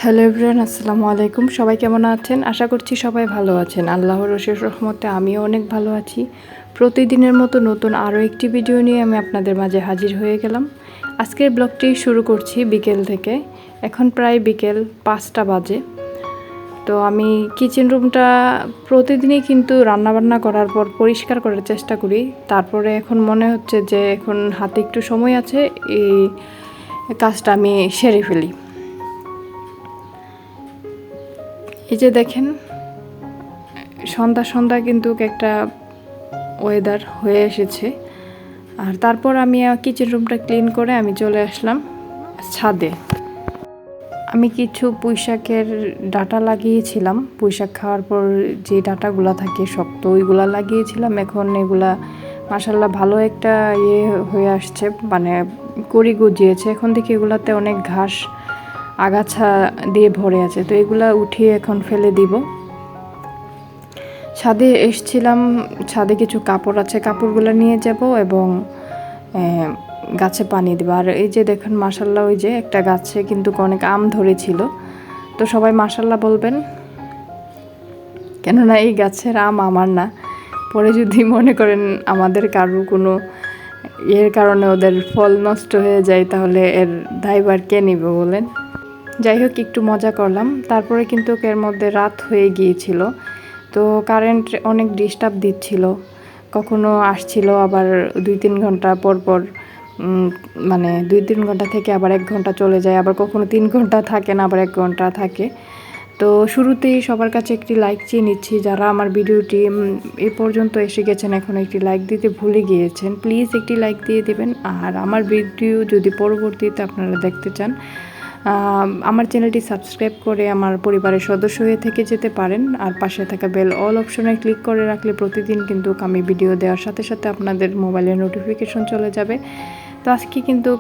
Hello everyone, আসসালামু আলাইকুম। সবাই কেমন আছেন? আশা করছি সবাই ভালো আছেন। আল্লাহর অশেষ রহমতে আমিও অনেক ভালো আছি। প্রতিদিনের মতো নতুন আরও একটি ভিডিও নিয়ে আমি আপনাদের মাঝে হাজির হয়ে গেলাম। আজকের ব্লগটি শুরু করছি বিকেল থেকে। এখন প্রায় বিকেল 5টা বাজে। তো আমি কিচেন রুমটা প্রতিদিনই কিন্তু রান্নাবান্না করার পর পরিষ্কার করার চেষ্টা করি। তারপরে এখন মনে হচ্ছে যে এখন হাতে একটু সময় আছে, এই কাজটা আমি সেরে ফেলি। এই যে দেখেন, সন্ধ্যা সন্ধ্যা কিন্তু একটা ওয়েদার হয়ে এসেছে। আর তারপর আমি কিচেন রুমটা ক্লিন করে আমি চলে আসলাম ছাদে। আমি কিছু পুঁইশাকের ডাঁটা লাগিয়েছিলাম। পুঁইশাক খাওয়ার পর যে ডাঁটাগুলো থাকে শক্ত, ওইগুলা লাগিয়েছিলাম। এখন এগুলা মাশাআল্লাহ ভালো একটা হয়ে আসছে, মানে কড়ি গজিয়েছে। এখন দেখি এগুলাতে অনেক ঘাস আগাছা দিয়ে ভরে আছে, তো এগুলা উঠিয়ে এখন ফেলে দিব। ছাদে এসছিলাম, ছাদে কিছু কাপড় আছে, কাপড়গুলো নিয়ে যাব এবং গাছে পানি দেবো। আর এই যে দেখুন মাশাআল্লাহ, ওই যে একটা গাছে কিন্তু অনেক আম ধরেছিল। তো সবাই মাশাআল্লাহ বলবেন, কেননা এই গাছের আম আমার না। পরে যদি মনে করেন আমাদের কারো কোনো এর কারণে ওদের ফল নষ্ট হয়ে যায়, তাহলে এর দায়ভার কে নেবে বলেন? যাই হোক, একটু মজা করলাম। তারপরে কিন্তু এর মধ্যে রাত হয়ে গিয়েছিল, তো কারেন্ট অনেক ডিস্টার্ব দিচ্ছিল। কখনো আসছিল, আবার 2-3 ঘন্টা পর পর, মানে 2-3 ঘন্টা থেকে আবার 1 ঘন্টা চলে যায়, আবার কখনো 3 ঘন্টা থাকে না, আবার 1 ঘন্টা থাকে। তো শুরুতেই সবার কাছে একটি লাইক চেয়ে নিচ্ছি। যারা আমার ভিডিওটি এ পর্যন্ত এসে গেছেন, এখন একটি লাইক দিতে ভুলে গিয়েছেন, প্লিজ একটি লাইক দিয়ে দেবেন। আর আমার ভিডিও যদি পরবর্তীতে আপনারা দেখতে চান, আমার চ্যানেলটি সাবস্ক্রাইব করে আমার পরিবারের সদস্য হয়ে থেকে যেতে পারেন। আর পাশে থাকা বেল অল অপশনে ক্লিক করে রাখলে প্রতিদিন কিন্তু আমি ভিডিও দেওয়ার সাথে সাথে আপনাদের মোবাইলে নোটিফিকেশন চলে যাবে। তো আজকে কিন্তু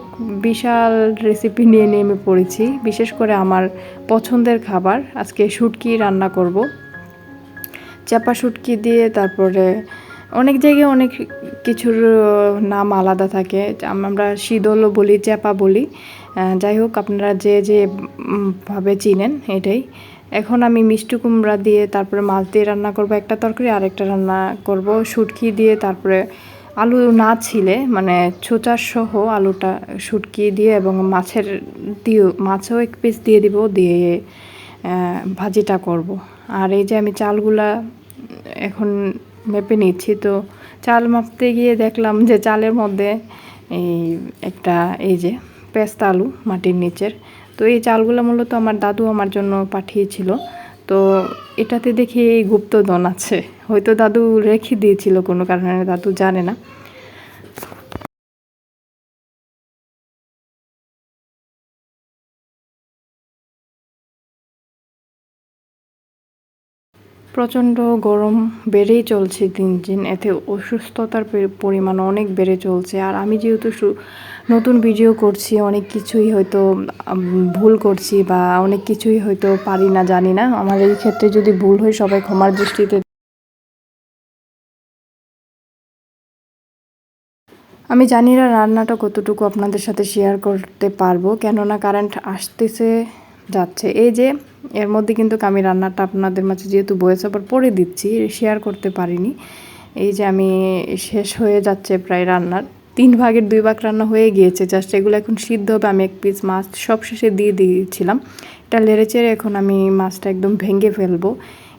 বিশাল রেসিপি নিয়ে নেমে পড়েছি, বিশেষ করে আমার পছন্দের খাবার। আজকে শুটকি রান্না করব, চাপা শুটকি দিয়ে। তারপরে অনেক জায়গায় অনেক কিছুর নাম আলাদা থাকে, আমরা শীদলও বলি, চাপা বলি। যাই হোক, আপনারা যে যে ভাবে চিনেন এটাই। এখন আমি মিষ্টি কুমড়া দিয়ে তারপরে মাছ দিয়ে রান্না করব একটা তরকারি, আরেকটা রান্না করব শুটকি দিয়ে। তারপরে আলু না ছিলে, মানে ছোচার সহ আলুটা শুটকি দিয়ে, এবং মাছও 1 পিস দিয়ে দিব, দিয়ে ভাজিটা করব। আর এই যে আমি চালগুলা এখন মেপে নিচ্ছি। তো চাল মাপতে গিয়ে দেখলাম যে চালের মধ্যে এই যে পেস্তা আলু মাটির নিচের। তো এই চালগুলো মূলত আমার দাদু আমার জন্য পাঠিয়েছিল। তো এটাতে দেখি এই গুপ্তধন আছে, হয়তো দাদু রেখে দিয়েছিল কোনো কারণে, দাদু জানে না। প্রচণ্ড গরম বেড়েই চলছে দিন দিন, এতে অসুস্থতার পরিমাণ অনেক বেড়ে চলছে। আর আমি যেহেতু নতুন ভিডিও করছি, অনেক কিছুই হয়তো ভুল করছি, বা অনেক কিছুই হয়তো পারি না, জানি না। আমার এই ক্ষেত্রে যদি ভুল হয়, সবাই ক্ষমার দৃষ্টিতে। আমি জানি না রান্নাটা কতটুকু আপনাদের সাথে শেয়ার করতে পারবো, কেননা কারেন্ট আসতেছে যাচ্ছে। এই যে এর মধ্যে কিন্তু আমি রান্নাটা আপনাদের মাঝে যেহেতু ভয়েস ওভার পরে দিচ্ছি, শেয়ার করতে পারিনি। এই যে আমি শেষ হয়ে যাচ্ছে প্রায় রান্নার 3 ভাগের 2 ভাগ রান্না হয়ে গিয়েছে, জাস্ট এগুলো এখন সিদ্ধ হবে। আমি 1 পিস মাছ সব শেষে দিয়ে দিয়েছিলাম, এটা লেড়েচেড়ে এখন আমি মাছটা একদম ভেঙে ফেলবো।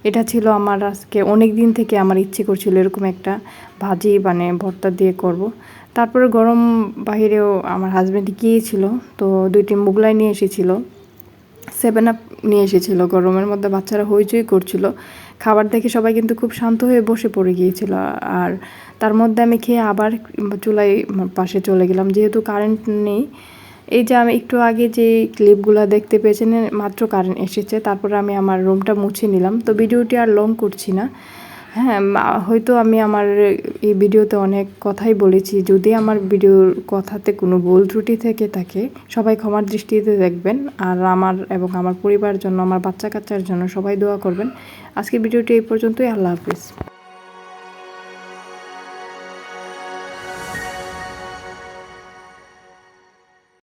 এটা ছিল আমার আজকে অনেক দিন থেকে আমার ইচ্ছে করছিল এরকম একটা ভাজি, মানে ভর্তা দিয়ে করব। তারপরে গরম বাহিরেও আমার হাজব্যান্ড গিয়েছিল, তো 2টি মুগলাই নিয়ে এসেছিল, 7 আপ নিয়ে এসেছিল। গরমের মধ্যে বাচ্চারা হইচই করছিল, খাবার দেখে সবাই কিন্তু খুব শান্ত হয়ে বসে পড়ে গিয়েছিল। আর তার মধ্যে আমি খেয়ে আবার চুলায় পাশে চলে গেলাম, যেহেতু কারেন্ট নেই। এই যে আমি একটু আগে যে ক্লিপগুলো দেখতে পেয়েছেন, মাত্র কারেন্ট এসেছে, তারপরে আমি আমার রুমটা মুছে নিলাম। তো ভিডিওটি আর লং করছি না। হ্যাঁ, হয়তো আমি আমার এই ভিডিওতে অনেক কথাই বলেছি, যদি আমার ভিডিওর কথাতে কোনো ভুল ত্রুটি থেকে থাকে, সবাই ক্ষমার দৃষ্টিতে দেখবেন। আর আমার এবং আমার পরিবারের জন্য, আমার বাচ্চা কাচ্চার জন্য সবাই দোয়া করবেন। আজকে ভিডিওটি এই পর্যন্তই। আল্লাহ হাফিজ।